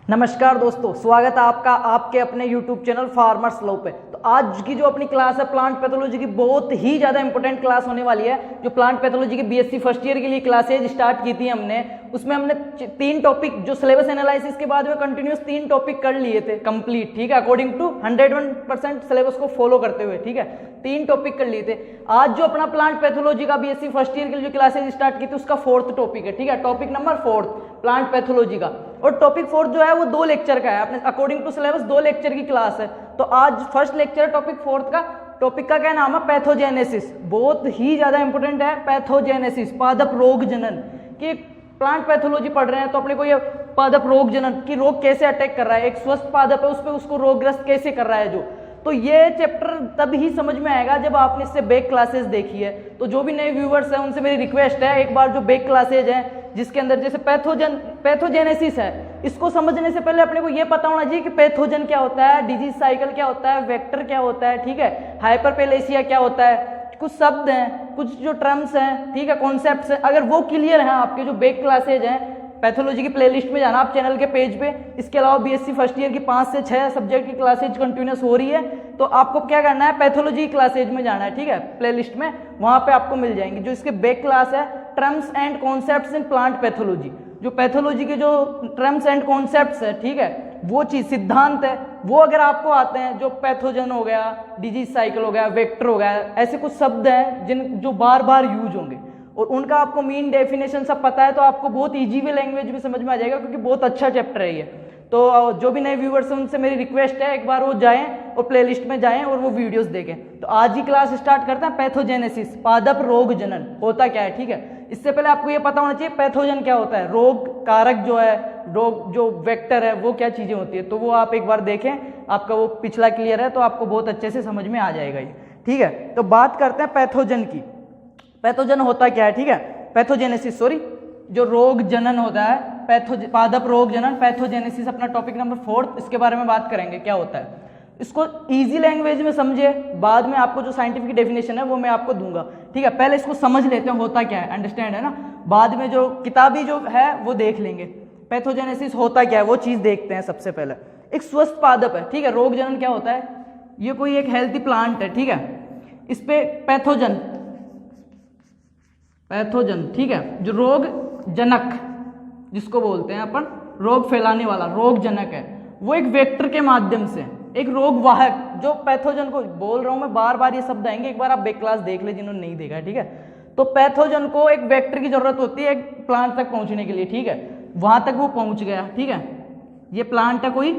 नमस्कार दोस्तों, स्वागत है आपका आपके अपने YouTube चैनल फार्मर्स लॉ पे। तो आज की जो अपनी क्लास है प्लांट पैथोलॉजी की, बहुत ही ज़्यादा इंपॉर्टेंट क्लास होने वाली है। जो प्लांट पैथोलॉजी की बीएससी फर्स्ट ईयर के लिए क्लासेज स्टार्ट की थी हमने, उसमें हमने 3 टॉपिक जो सिलेबस एनालिसिस के बाद में कंटिन्यूस 3 टॉपिक कर लिए थे कंप्लीट, ठीक है, अकॉर्डिंग टू 101% सिलेबस को फॉलो करते हुए, ठीक है, 3 टॉपिक कर लिए थे। आज जो अपना प्लांट पैथोलॉजी का बीएससी फर्स्ट ईयर के लिए जो क्लासेज स्टार्ट की थी उसका 4th टॉपिक है, ठीक है, टॉपिक नंबर 4 प्लांट पैथोलॉजी का। और टॉपिक 4 जो है वो 2 लेक्चर का है, अपने अकॉर्डिंग टू सिलेबस 2 लेक्चर की क्लास है। तो आज फर्स्ट लेक्चर है टॉपिक 4 का। टॉपिक का क्या नाम है? पैथोजेनेसिस। बहुत ही ज्यादा इंपॉर्टेंट है पैथोजेनेसिस, पादप रोग जनन। कि प्लांट पैथोलॉजी पढ़ रहे हैं तो अपने को ये पादप रोग जनन की रोग कैसे अटैक कर रहा है, एक स्वस्थ पादप है उस पर उसको रोगग्रस्त कैसे कर रहा है जो, तो ये चैप्टर तब ही समझ में आएगा जब आपने इससे बेक क्लासेस देखी है। तो जो भी नए व्यूअर्स हैं उनसे मेरी रिक्वेस्ट है, एक बार जो बेक क्लासेज हैं जिसके अंदर जैसे पैथोजेनेसिस है, इसको समझने से पहले अपने को ये पता होना चाहिए कि पैथोजन क्या होता है, डिजीज साइकिल क्या होता है, वेक्टर क्या होता है, ठीक है, हाइपरपेलेसिया क्या होता है, कुछ शब्द हैं, कुछ जो टर्म्स हैं, ठीक है, कॉन्सेप्ट्स हैं। अगर वो क्लियर हैं आपके जो बेक क्लासेज हैं, पैथोलॉजी की प्लेलिस्ट में जाना आप चैनल के पेज पे। इसके अलावा बीएससी फर्स्ट ईयर की 5 से 6 सब्जेक्ट की क्लासेज कंटिन्यूस हो रही है, तो आपको क्या करना है, पैथोलॉजी क्लासेज में जाना है, ठीक है, प्लेलिस्ट में, वहां पे आपको मिल जाएंगे। जो इसके बेक क्लास है terms and concepts in plant pathology, जो पैथोलॉजी के जो टर्म्स एंड कॉन्सेप्ट्स है, ठीक है, वो चीज सिद्धांत है, वो अगर आपको आते हैं, जो पैथोजन हो गया, डिजीज साइकिल हो गया, वेक्टर हो गया, ऐसे कुछ शब्द हैं जिन जो बार बार यूज होंगे और उनका आपको मीन डेफिनेशन सब पता है, तो आपको बहुत इजी वे लैंग्वेज में समझ में आ जाएगा, क्योंकि बहुत अच्छा चैप्टर है ये। तो जो भी नए व्यूअर्स हैं उनसे मेरी रिक्वेस्ट है, एक बार वो जाएं और प्लेलिस्ट में जाएं और वो वीडियोस देखें। तो आज ही क्लास स्टार्ट करते हैं। पैथोजेनेसिस, पादप रोग जनन होता क्या है, ठीक है। इससे पहले आपको ये पता होना चाहिए पैथोजन क्या होता है, रोग कारक जो है, रोग जो वेक्टर है, वो क्या चीजें होती है। तो वो आप एक बार देखें, आपका वो पिछला क्लियर है तो आपको बहुत अच्छे से समझ में आ जाएगा ये, ठीक है। तो बात करते हैं पैथोजन की। पैथोजन होता क्या है, ठीक है, पैथोजेनेसिस, सॉरी, जो रोग जनन होता है, पादप रोग जनन, पैथोजेनेसिस अपना टॉपिक नंबर 4, इसके बारे में बात करेंगे क्या होता है। इसको इजी लैंग्वेज में समझिए, बाद में आपको जो साइंटिफिक डेफिनेशन है वो मैं आपको दूंगा, ठीक है। पहले इसको समझ लेते हैं होता क्या है, अंडरस्टैंड है ना, बाद में जो किताबी जो है वो देख लेंगे। पैथोजेनेसिस होता क्या है वो चीज देखते हैं। सबसे पहले एक स्वस्थ पादप है, ठीक है, रोग जनन क्या होता है, ये कोई एक हेल्थी प्लांट है, ठीक है, इस पे पैथोजन, ठीक है, जो रोग जनक जिसको बोलते हैं अपन, रोग फैलाने वाला रोग जनक है, वो एक वेक्टर के माध्यम से, एक रोग वाहक, जो पैथोजन को बोल रहा हूं मैं, बार बार ये शब्द आएंगे, एक बार आप बेक क्लास देख ले जिन्होंने नहीं देखा है, ठीक है। तो पैथोजन को एक वेक्टर की जरूरत होती है एक प्लांट तक पहुंचने के लिए, ठीक है, वहां तक वो पहुंच गया, ठीक है। ये प्लांट है कोई,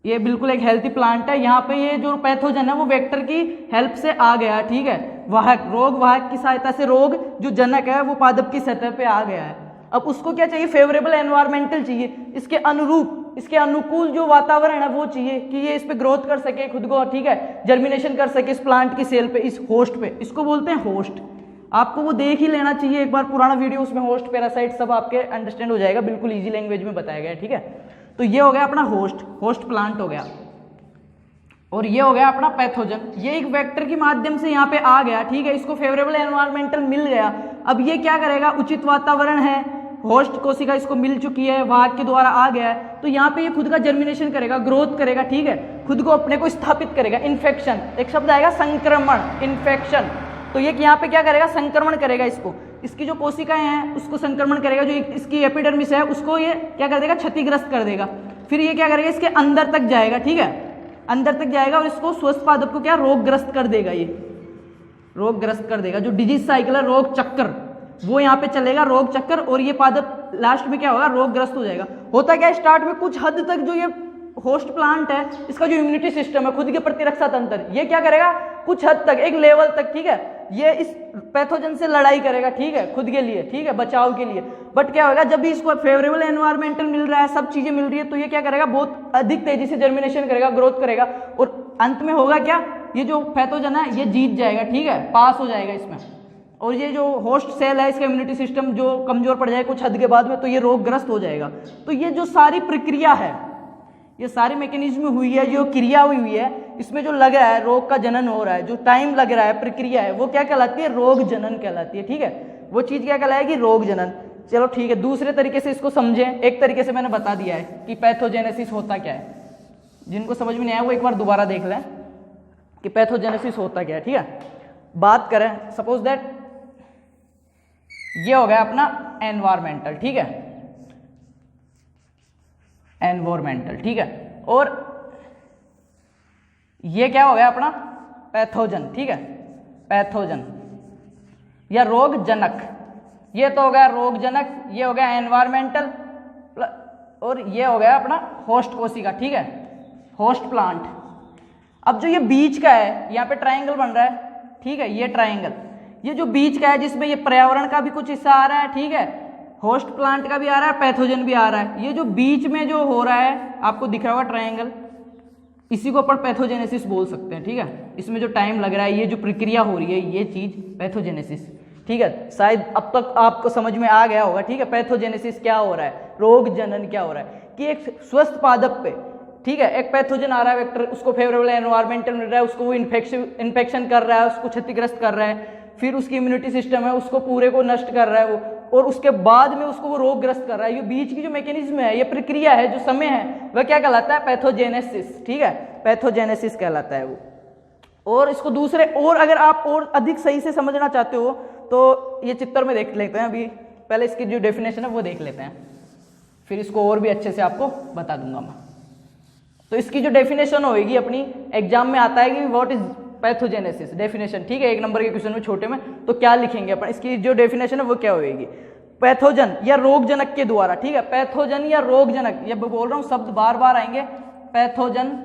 ये बिल्कुल एक हेल्थी प्लांट है, यहाँ पे ये जो पैथोजन है वो वेक्टर की हेल्प से आ गया, ठीक है, वाहक, रोग वाहक की सहायता से रोग जो जनक है वो पादप की सतह पे आ गया है। अब उसको क्या चाहिए, फेवरेबल एनवायरमेंटल चाहिए, इसके अनुरूप, इसके अनुकूल जो वातावरण है वो चाहिए कि ये इस पे ग्रोथ कर सके खुद को, ठीक है, जर्मिनेशन कर सके इस प्लांट की सेल पे, इस होस्ट पे, इसको बोलते हैं होस्ट। आपको वो देख ही लेना चाहिए एक बार पुराना वीडियो, उसमें होस्ट, पैरासाइट सब आपके अंडरस्टैंड हो जाएगा, बिल्कुल ईजी लैंग्वेज में बताया गया है, ठीक है। तो ये हो गया अपना होस्ट प्लांट हो गया, और ये हो गया अपना पैथोजन, ये एक वेक्टर के माध्यम से यहाँ पे आ गया, ठीक है, इसको फेवरेबल एनवायरमेंटल मिल गया। अब ये क्या करेगा, उचित वातावरण है, होस्ट कोशिका इसको मिल चुकी है, वाहक के द्वारा आ गया है, तो यहाँ पे ये खुद का जर्मिनेशन करेगा, ग्रोथ करेगा, ठीक है, खुद को अपने को स्थापित करेगा। इन्फेक्शन, एक शब्द आएगा संक्रमण, इन्फेक्शन, तो ये यहाँ पे क्या करेगा, संक्रमण करेगा, इसको, इसकी जो कोशिकाएं हैं उसको संक्रमण करेगा, जो इसकी एपिडर्मिस है उसको ये क्या कर देगा, क्षतिग्रस्त कर देगा। फिर ये क्या करेगा, इसके अंदर तक जाएगा, ठीक है, अंदर तक जाएगा और इसको स्वस्थ पादप को क्या रोगग्रस्त कर देगा, ये रोगग्रस्त कर देगा। जो डिजीज साइकिल है, रोग चक्कर, वो यहाँ पे चलेगा, रोग चक्कर, और ये पादप लास्ट में क्या होगा, रोगग्रस्त हो जाएगा। होता क्या है, स्टार्ट में कुछ हद तक जो ये होस्ट प्लांट है, इसका जो इम्यूनिटी सिस्टम है, खुद के प्रतिरक्षा तंत्र, ये क्या करेगा, कुछ हद तक, एक लेवल तक, ठीक है, ये इस पैथोजन से लड़ाई करेगा, ठीक है, खुद के लिए, ठीक है, बचाव के लिए। बट क्या होगा, जब भी इसको फेवरेबल एनवायरमेंटल मिल रहा है, सब चीजें मिल रही है, तो ये क्या करेगा, बहुत अधिक तेजी से जर्मिनेशन करेगा, ग्रोथ करेगा, और अंत में होगा क्या, ये जो पैथोजन है ये जीत जाएगा, ठीक है, पास हो जाएगा इसमें, और ये जो होस्ट सेल है इसका इम्यूनिटी सिस्टम जो कमजोर पड़ जाएगा कुछ हद के बाद में, तो ये रोगग्रस्त हो जाएगा। तो ये जो सारी प्रक्रिया है, ये सारी मैकेनिज्म हुई है, जो क्रिया हुई है, इसमें जो लग रहा है रोग का जनन हो रहा है, जो टाइम लग रहा है, प्रक्रिया है, वो क्या कहलाती है, रोग जनन कहलाती है, ठीक है। वो चीज क्या कहलाएगी, रोग जनन। चलो ठीक है, दूसरे तरीके से इसको समझें। एक तरीके से मैंने बता दिया है कि पैथोजेनेसिस होता क्या है। जिनको समझ में नहीं आया वो एक बार दोबारा देख लें कि पैथोजेनेसिस होता क्या है, ठीक है। बात करें, सपोज दैट ये हो गया अपना एनवायरमेंटल, ठीक है, एनवायरमेंटल, ठीक है, और ये क्या हो गया अपना पैथोजन, ठीक है, पैथोजन या रोग जनक। ये तो हो गया रोग जनक, ये हो गया एनवायरमेंटल, और ये हो गया अपना होस्ट कोशिका, ठीक है, होस्ट प्लांट। अब जो ये बीच का है, यहाँ पे ट्रायंगल बन रहा है, ठीक है, ये ट्रायंगल, ये जो बीच का है जिसमें ये पर्यावरण का भी कुछ हिस्सा आ रहा है, ठीक है, होस्ट प्लांट का भी आ रहा है, पैथोजन भी आ रहा है। ये जो बीच में जो हो रहा है आपको दिख रहा होगा ट्रायंगल, इसी को अपन पैथोजेनेसिस बोल सकते हैं, ठीक है। इसमें जो टाइम लग रहा है, ये जो प्रक्रिया हो रही है, ये चीज पैथोजेनेसिस, ठीक है। शायद अब तक आपको समझ में आ गया होगा, ठीक है, पैथोजेनेसिस क्या हो रहा है, रोग जनन क्या हो रहा है, कि एक स्वस्थ पादप पे, ठीक है, एक पैथोजन आ रहा है वेक्टर, उसको फेवरेबल एनवायरमेंटल मिल रहा है, उसको वो इन्फेक्शन कर रहा है, उसको क्षतिग्रस्त कर रहा है, फिर उसकी इम्यूनिटी सिस्टम है उसको पूरे को नष्ट कर रहा है वो, और उसके बाद में उसको वो रोगग्रस्त कर रहा है। ये बीच की जो मैकेनिज्म है, ये प्रक्रिया है, जो समय है, वह क्या कहलाता है, पैथोजेनेसिस, ठीक है, पैथोजेनेसिस कहलाता है वो। और इसको दूसरे, और अगर आप और अधिक सही से समझना चाहते हो तो ये चित्र में देख लेते हैं। अभी पहले इसकी जो डेफिनेशन है वो देख लेते हैं, फिर इसको और भी अच्छे से आपको बता दूंगा मैं। तो इसकी जो डेफिनेशन होगी अपनी, एग्जाम में आता है कि व्हाट इज पैथोजेनेसिस, डेफिनेशन, ठीक है, 1 नंबर के क्वेश्चन में छोटे में, तो क्या लिखेंगे अपन, इसकी जो डेफिनेशन है वो क्या होगी, पैथोजन या रोगजनक के द्वारा, ठीक है, पैथोजन या रोगजनक, ये बोल रहा हूं शब्द बार बार आएंगे, पैथोजन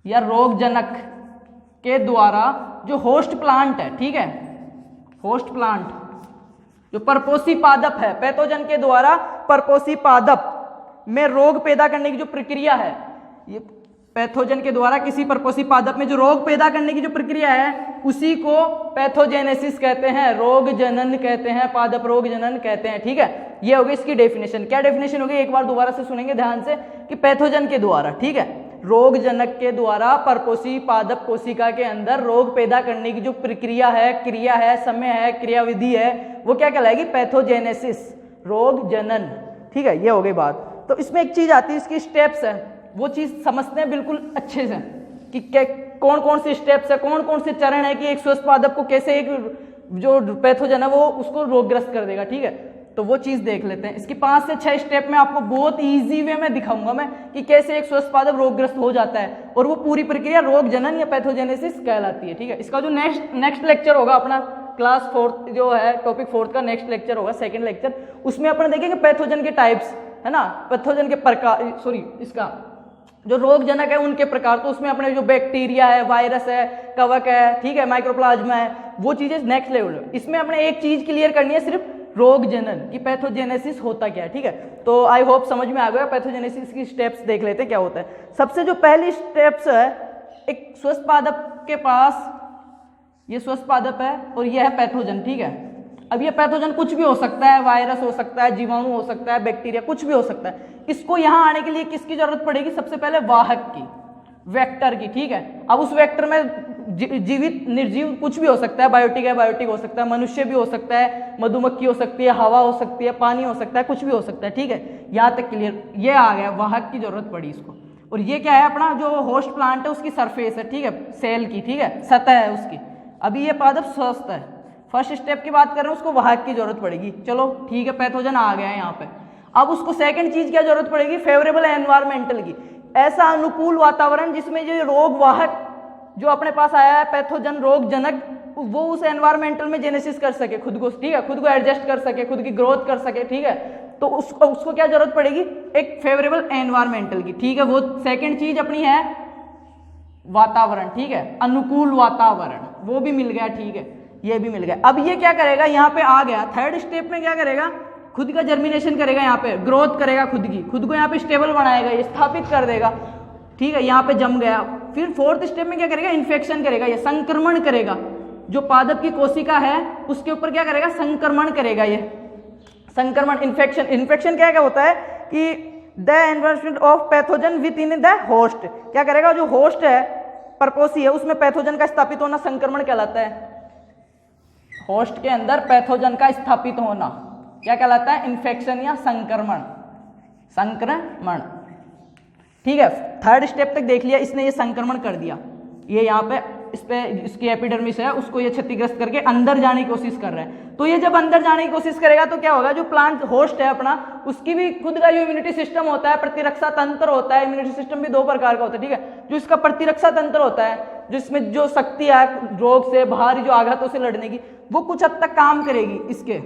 या रोगजनक के द्वारा जो होस्ट प्लांट है, ठीक है, होस्ट प्लांट जो परपोषी पादप है, पैथोजन के द्वारा परपोषी पादप में रोग पैदा करने की जो प्रक्रिया है, ये पैथोजन के द्वारा किसी परपोषी पादप में जो रोग पैदा करने की जो प्रक्रिया है, उसी को पैथोजेनेसिस कहते हैं, रोग जनन कहते हैं, पादप रोग जनन कहते हैं, ठीक है। ये होगी इसकी डेफिनेशन। क्या डेफिनेशन होगी, एक बार दोबारा से सुनेंगे ध्यान से, कि पैथोजन के द्वारा, ठीक है, रोग जनक के द्वारा परपोषी पादप कोशिका के अंदर रोग पैदा करने की जो प्रक्रिया है, क्रिया है, समय है, क्रियाविधि है, वो क्या कहलाएगी, पैथोजेनेसिस, रोग जनन, ठीक है। ये हो गई बात। तो इसमें एक चीज आती है, इसकी स्टेप्स है, वो चीज समझते हैं बिल्कुल अच्छे से कि कौन कौन से स्टेप्स है, कौन कौन से चरण है, कि एक स्वस्थ पादप को कैसे एक जो पैथोजन है वो उसको रोगग्रस्त कर देगा, ठीक है। तो वो चीज देख लेते हैं। इसकी 5 से 6 स्टेप में आपको बहुत इजी वे में दिखाऊंगा मैं कि कैसे एक स्वस्थ पादप रोगग्रस्त हो जाता है, और वो पूरी प्रक्रिया रोग जनन या पैथोजेनेसिस कहलाती है, ठीक है। इसका जो नेक्स्ट लेक्चर होगा अपना क्लास 4 जो है, टॉपिक 4 का नेक्स्ट लेक्चर होगा, सेकंड लेक्चर, उसमें अपन देखेंगे पैथोजन के टाइप्स, है ना, पैथोजन के प्रकार, सॉरी, इसका जो रोग जनक है उनके प्रकार। तो उसमें अपने जो बैक्टीरिया है, वायरस है, कवक है, ठीक है, माइक्रोप्लाज्मा है, वो चीजें नेक्स्ट लेवल में। इसमें अपने एक चीज क्लियर करनी है, सिर्फ रोग जनन की पैथोजेनेसिस होता क्या है, ठीक है। तो आई होप समझ में आ गया। पैथोजेनेसिस की स्टेप्स देख लेते हैं क्या होता है। सबसे जो पहली स्टेप्स है, एक स्वस्थ पादप के पास, ये स्वस्थ पादप है और यह है पैथोजन, ठीक है। अब ये पैथोजन कुछ भी हो सकता है, वायरस हो सकता है, जीवाणु हो सकता है, बैक्टीरिया, कुछ भी हो सकता है। इसको यहां आने के लिए किसकी जरूरत पड़ेगी, सबसे पहले वाहक की, वेक्टर की, ठीक है। अब उस वेक्टर में जीवित निर्जीव कुछ भी हो सकता है, बायोटिक है, बायोटिक हो सकता है, मनुष्य भी हो सकता है, मधुमक्खी हो सकती है, हवा हो सकती है, पानी हो सकता है, कुछ भी हो सकता है, ठीक है। यहां तक क्लियर, ये आ गया, वाहक की जरूरत पड़ी इसको। और ये क्या है, अपना जो होस्ट प्लांट है उसकी सरफेस है, ठीक है, सेल की, ठीक है, सतह है उसकी। अभी ये पादप स्वस्थ है, फर्स्ट स्टेप की बात कर रहे हैं, उसको वाहक की जरूरत पड़ेगी, चलो ठीक है, पैथोजन आ गया है यहाँ पे। अब उसको सेकंड चीज क्या जरूरत पड़ेगी, फेवरेबल एनवायरमेंटल की, ऐसा अनुकूल वातावरण जिसमें जो रोग वाहक जो अपने पास आया है, पैथोजन रोग जनक, वो उस एनवायरमेंटल में जेनेसिस कर सके खुद को, ठीक है, खुद को एडजस्ट कर सके, खुद की ग्रोथ कर सके, ठीक है। तो उसको क्या जरूरत पड़ेगी, एक फेवरेबल एनवायरमेंटल की, ठीक है। वो सेकंड चीज अपनी है वातावरण, ठीक है, अनुकूल वातावरण, वो भी मिल गया, ठीक है, ये भी मिल गया। अब ये क्या करेगा, यहाँ पे आ गया, थर्ड स्टेप में क्या करेगा, खुद का जर्मिनेशन करेगा, यहाँ पे ग्रोथ करेगा, खुद को यहाँ पे स्टेबल बनाएगा, ये स्थापित कर देगा, ठीक है, यहाँ पे जम गया। फिर फोर्थ स्टेप में क्या करेगा, इन्फेक्शन करेगा, ये संक्रमण करेगा, जो पादप की कोशिका है उसके ऊपर क्या करेगा, संक्रमण करेगा, ये संक्रमण, इन्फेक्शन क्या क्या होता है कि the environment of pathogen with in the host, क्या करेगा, जो होस्ट है परपोषी है उसमें पैथोजन का स्थापित होना संक्रमण कहलाता है। होस्ट के अंदर पैथोजन का स्थापित होना, क्या कहलाता है? इन्फेक्शन या संक्रमण, संक्रमण। ठीक है, थर्ड स्टेप तक देख लिया, इसने ये संक्रमण कर दिया, ये यहाँ पे इस पे इसकी एपिडर्मिस है उसको ये क्षतिग्रस्त करके अंदर जाने की कोशिश कर रहा है। तो ये जब अंदर जाने की कोशिश करेगा तो क्या होगा, जो प्लांट होस्ट है अपना, उसकी भी खुद का जो इम्यूनिटी सिस्टम होता है, प्रतिरक्षा तंत्र होता है, इम्यूनिटी सिस्टम भी दो प्रकार का होता है। ठीक है, जो इसका प्रतिरक्षा तंत्र होता है, जिसमें जो शक्ति है रोग से, बाहरी जो आघातों से लड़ने की, वो कुछ हद तक काम करेगी इसके।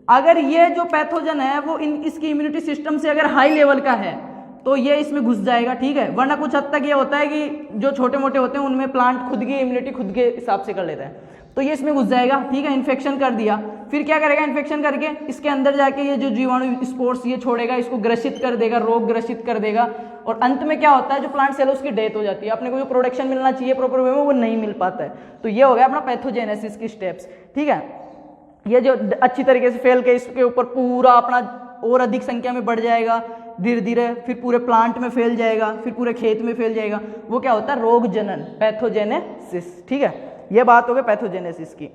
अगर ये जो पैथोजन है वो इसकी इम्यूनिटी सिस्टम से अगर हाई लेवल का है तो ये इसमें घुस जाएगा। ठीक है, वरना कुछ हद तक ये होता है कि जो छोटे मोटे होते हैं उनमें प्लांट खुद की इम्यूनिटी खुद के हिसाब से कर लेता है, तो ये इसमें घुस जाएगा। ठीक है, इन्फेक्शन कर दिया, फिर क्या करेगा, इन्फेक्शन करके इसके अंदर जाके ये जो जीवाणु स्पोर्स ये छोड़ेगा, इसको ग्रसित कर देगा, रोग ग्रसित कर देगा, और अंत में क्या होता है, जो प्लांट सेल उसकी डेथ हो जाती है। अपने को जो प्रोडक्शन मिलना चाहिए प्रॉपर वे में वो नहीं मिल पाता है। तो ये हो गया अपना पैथोजेनेसिस की स्टेप्स। ठीक है, ये जो अच्छी तरीके से फैल के इसके ऊपर पूरा अपना और अधिक संख्या में बढ़ जाएगा धीरे धीरे, फिर पूरे प्लांट में फैल जाएगा, फिर पूरे खेत में फैल जाएगा, वो क्या होता है, रोग जनन, पैथोजेनेसिस। ठीक है, ये बात हो गई पैथोजेनेसिस की।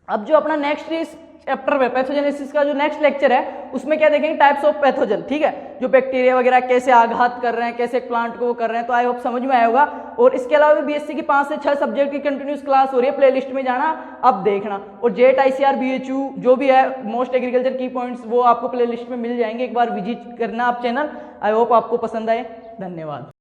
अब जो अपना नेक्स्ट चैप्टर है पैथोजेनेसिस का जो नेक्स्ट लेक्चर है उसमें क्या देखेंगे, टाइप्स ऑफ पैथोजन। ठीक है, जो बैक्टीरिया वगैरह कैसे आघात कर रहे हैं, कैसे प्लांट को कर रहे हैं, तो आई होप समझ में आया होगा। और इसके अलावा भी बीएससी की 5 से 6 सब्जेक्ट की कंटिन्यूस क्लास हो रही है, प्लेलिस्ट में जाना अब देखना। और जेट ICR BHU जो भी है मोस्ट एग्रीकल्चर की पॉइंट्स वो आपको प्लेलिस्ट में मिल जाएंगे, एक बार विजिट करना आप चैनल। आई होप आपको पसंद आए, धन्यवाद।